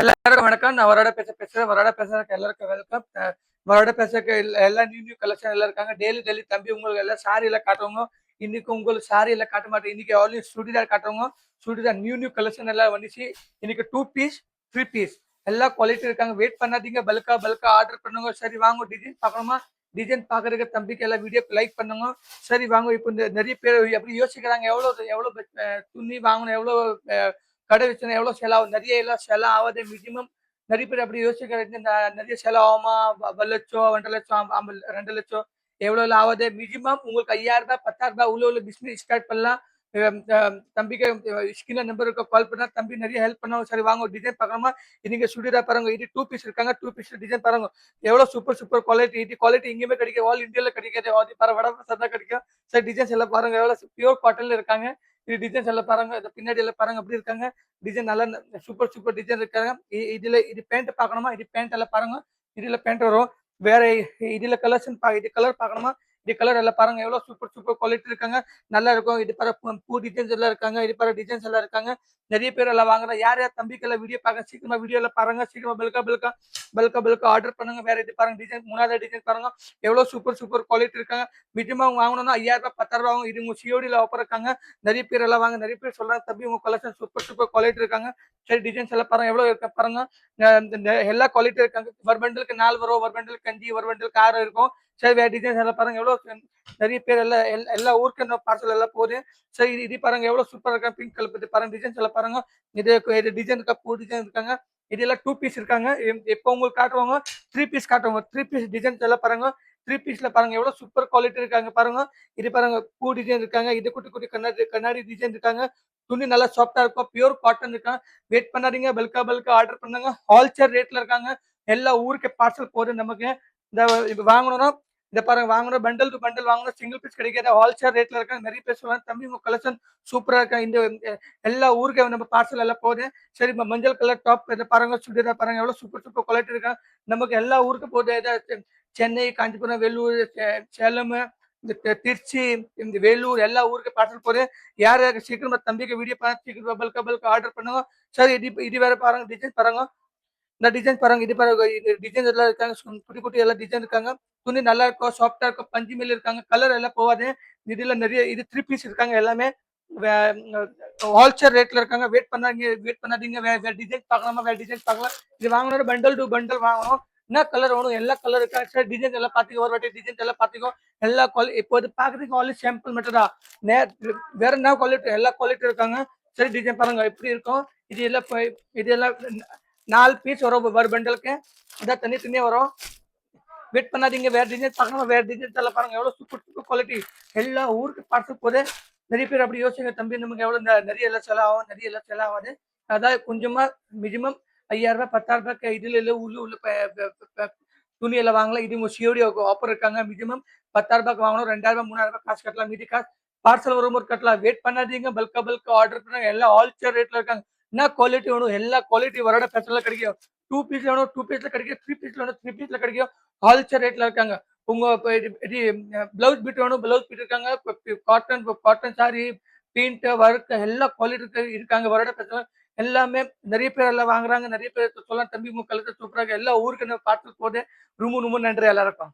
எல்லாருக்கும் வணக்கம். நான் வரோட பேசுறேன். வரோட பேசுறதுக்கு எல்லாருக்கும் வெல்கம். வரோட பேசுறதுக்கு எல்லா நியூ கலெக்ஷன் எல்லாம் இருக்காங்க. டெய்லி தம்பி உங்களுக்கு எல்லாம் சாரி எல்லாம் காட்டுவாங்க. இன்னைக்கு உங்களுக்கு சாரி எல்லாம் காட்ட மாட்டேன். இன்னைக்கு ஆன்லி சுடிதார் காட்டுவாங்க. சுடிதார் நியூ கலெக்ஷன் எல்லாம் வந்துச்சு. இன்னைக்கு 2 பீஸ் 3 பீஸ் எல்லா குவாலிட்டி இருக்காங்க. வெயிட் பண்ணாதீங்க. பல்கா ஆர்டர் பண்ணுங்க. சரி வாங்க, டிசைன் பார்க்கணுமா? டிசைன் பார்க்கறதுக்கு தம்பிக்கு எல்லா வீடியோக்கு லைக் பண்ணுங்க. சரி வாங்க. இப்போ நிறைய பேர் எப்படி யோசிக்கிறாங்க, எவ்வளவு துணி வாங்கணும், எவ்வளவு கடை வச்சுனா எவ்வளவு செலவு, நிறைய எல்லாம் செலவு ஆகுது. மினிமம் நிறைய பேர் அப்படி யோசிக்கிறாங்க, நிறைய செலவு ஆகுமா, 1 லட்சம் 1.5 லட்சம் 2 லட்சம் எவ்வளவு ஆகுது. மினிமம் உங்களுக்கு 5000 ரூபாய் 10,000 உள்ள பிசினஸ் ஸ்டார்ட் பண்ணலாம். தம்பிக்கு ஸ்கிரீன்ல நம்பர் இருக்க, கால் பண்ணா தம்பி நிறைய ஹெல்ப் பண்ணுவோம். சரி வாங்க, டிசைன் பார்க்கணுமா? இன்னைக்கு சுடிதார் பாருங்க. இது 2 பீஸ் இருக்காங்க. 2 பீஸ் டிசைன் பாருங்க. எவ்வளவு சூப்பர் குவாலிட்டி. இது குவாலிட்டி எங்கேயுமே கிடைக்கும், ஆல் இந்தியால கிடைக்காது. அது பாரு வட தான் கிடைக்கும். சரி டிசைன்ஸ் எல்லாம் பாருங்க, எவ்வளவு பியூர் காட்டன்ல இருக்காங்க. இது டிசைன்ஸ் எல்லாம் பாருங்க. பின்னாடி எல்லாம் பாருங்க அப்படி இருக்காங்க. டிசைன் நல்லா சூப்பர் டிசைன் இருக்காங்க. இதுல இது பேண்ட் பார்க்கணுமா? இது பேண்ட் எல்லாம் பாருங்க. இதுல பேண்ட் வரும். வேற இதுல கலர்ஸ் இது கலர் பார்க்கணுமா? இது கலர் எல்லாம் பாருங்க. எவ்வளவு சூப்பர் குவாலிட்டி இருக்காங்க. நல்லா இருக்கும். இது பாரு பூ டிசைன்ஸ் எல்லாம் இருக்காங்க. இது பாரு டிசைன்ஸ் எல்லாம் இருக்காங்க. நிறைய பேர் எல்லாம் வாங்குறாங்க. யார் தம்பிக்கு எல்லாம் வீடியோ பார்க்க சீக்கிரமா வீடியோ எல்லாம் பாருங்க. சீக்கிரமா பல்கா ஆர்டர் பண்ணுங்க. வேற இது பாருங்க டிசைன், 3வது டிசைன் பாருங்க. எவ்வளவு சூப்பர் குவாலிட்டி இருக்காங்க. மினிமம் வாங்கணும்னா 5000 ரூபாய் 10,000 ரூபாய். இது உங்க சிஓடியில் ஆஃபர் இருக்காங்க. நிறைய பேர் எல்லாம் வாங்க. நிறைய பேர் சொல்றாங்க தம்பி உங்க கலெக்ஷன் சூப்பர் குவாலிட்டி இருக்காங்க. சரி டிசைன்ஸ் எல்லாம் பாருங்க எவ்வளவு இருக்க பாருங்க. எல்லா குவாலிட்டி இருக்காங்க. ஒரு பண்டலுக்கு 4 வரும், ஒரு பண்டலுக்கு 5, ஒரு பண்டலுக்கு 6 இருக்கும். சரி வேற டிசைன்ஸ் எல்லாம் பாருங்க. எவ்வளவு நிறைய பேர் எல்லாம் எல்லா ஊருக்கு பார்சல் எல்லாம் போகுது. சரி இது பாருங்க எவ்வளவு சூப்பரா இருக்கா. பிங்க் கலர் பத்தி பாருங்க. டிசைன்ஸ் எல்லாம் பாருங்க. இது டிசைன் இருக்கா, பூ டிசைன் இருக்காங்க. இதெல்லாம் 2 பீஸ் இருக்காங்க. இப்போ உங்களுக்கு காட்டுவாங்க 3 பீஸ் காட்டுவாங்க. 3 பீஸ் டிசைன்ஸ் எல்லாம் பாருங்க. 3 பீஸ்ல பாருங்க எவ்வளவு சூப்பர் குவாலிட்டி இருக்காங்க பாருங்க. இது பாருங்க பூ டிசைன் இருக்காங்க. இது குட்டி கண்ணாடி டிசைன் இருக்காங்க. துணி நல்லா சாஃப்டா இருக்கும். பியூர் காட்டன் இருக்காங்க. வெயிட் பண்ணாதீங்க. பல்கா ஆர்டர் பண்ணுங்க. ஹோல்சேல் ரேட்ல இருக்காங்க. எல்லா ஊருக்கு பார்சல் போகுது நமக்கு. இந்த வாங்கணும்னா இந்த பாருங்க, வாங்கணும் பண்டல் டு பண்டல் வாங்கணும். சிங்கிள் பீஸ் கிடைக்காது. ஹோல்சேல் ரேட்ல இருக்காங்க. நிறைய பேர் சொல்லுவாங்க தம்பி உங்க கலெக்ஷன் சூப்பரா இருக்கா. இந்த எல்லா ஊருக்கு நம்ம பார்சல் எல்லாம் போகுது. சரி மஞ்சள் கலர் டாப் இதை பாருங்க. சுடிதார் பாருங்க எவ்வளவு சூப்பர் குவாலிட்டி இருக்கா. நமக்கு எல்லா ஊருக்கு போகுது. சென்னை, காஞ்சிபுரம், வெள்ளூர், சேலம், இந்த திருச்சி, இந்த வேலூர் எல்லா ஊருக்கு பார்சல் போகுது. யார் சீக்கிரமா தம்பிக்கு வீடியோ பார்த்து சீக்கிரமா பல்கா ஆர்டர் பண்ணுங்க. சரி இது வேற பாருங்க. டிசைன் பாருங்க. இந்த டிசைன் பாருங்க. இது பாருங்க. இது டிசைன் எல்லாம் இருக்காங்க. குட்டி எல்லாம் டிசைன் இருக்காங்க. துணி நல்லா இருக்கும், சாஃப்டா இருக்கும். பஞ்சு மேல இருக்காங்க. கலர் எல்லாம் போகாது. இதுல நிறைய இது 3 பீஸ் இருக்காங்க. எல்லாமே ஹோல்சேல் ரேட்ல இருக்காங்க. வெயிட் பண்ணாதீங்க. வேற டிசைன் பார்க்கலாமா? வேற டிசைன் பார்க்கலாம். இது வாங்கணும் பண்டல் டு பண்டல் வாங்கணும். என்ன கலர் வேணும்? எல்லா கலர் இருக்கா. சரி டிசைன் எல்லாம் பாத்துக்கோ. ஒரு வாட்டி டிசைன் எல்லாம் பாத்துக்கோ. எல்லா குவாலிட்டி இப்போ பாக்குறதுக்கு ஆன்லி சாம்பிள் மட்டும் தான். வேற என்ன குவாலிட்டி, எல்லா குவாலிட்டி இருக்காங்க. சரி டிசைன் பாருங்க எப்படி இருக்கும். இது எல்லாம் 4 பீஸ் வரும் ஒரு பண்டலுக்கு. இதான் தனியா வரும். வெயிட் பண்ணாதீங்க. வேற டிசைன் பார்க்கணும். வேற டிசைன்ஸ் எல்லாம் பாருங்க எவ்வளவு சூப்பர் குவாலிட்டி. எல்லா ஊருக்கு பார்சல் போகுது. நிறைய பேர் அப்படி யோசிங்க தம்பி நமக்கு எவ்வளவு நிறைய எல்லாம் செலவாகும். நிறைய எல்லாம் செலவாகுது. அதாவது கொஞ்சமா மினிமம் 5000 ரூபாய் 10,000 ரூபாய்க்கு இதுல இல்ல உள்ள துணி எல்லாம் வாங்கலாம். இது உங்க சிஓடி ஆஃபர் இருக்காங்க. மினிமம் 10,000 ரூபாய்க்கு வாங்கணும். 2000 3000 ரூபாய் காசு கட்டலாம். மீதி காசு பார்சல் வரும்போது கட்டலாம். வெயிட் பண்ணாதீங்க. பல்கா ஆர்டர் பண்ணாங்க. எல்லாம் ஹோல்சேல் ரேட்ல இருக்காங்க. என்ன குவாலிட்டி வேணும்? எல்லா குவாலிட்டி வரோட பேசல கிடைக்கும். 2 பீஸ் வேணும் 2 பீஸ்ல கிடைக்கும். 3 பீஸ்ல வேணும் 3 பீஸ்ல கிடைக்கும். ஹோல்சேல் ரேட்ல இருக்காங்க. உங்க இது பிளவுஸ் பீட் வேணும், பிளவுஸ் பீட் இருக்காங்க. காட்டன் சாரி, பிரிண்ட், ஒர்க் எல்லா குவாலிட்டி இருக்காங்க. வரோட பேசல எல்லாமே நிறைய பேர் எல்லாம் வாங்குறாங்க. நிறைய பேர் சொல்லலாம் தம்பி உங்க கலெக்ஷன் சூப்பரா இருக்கு. எல்லா ஊருக்கு பார்சல் போகுது. ரொம்ப நன்றி எல்லாருக்கும்.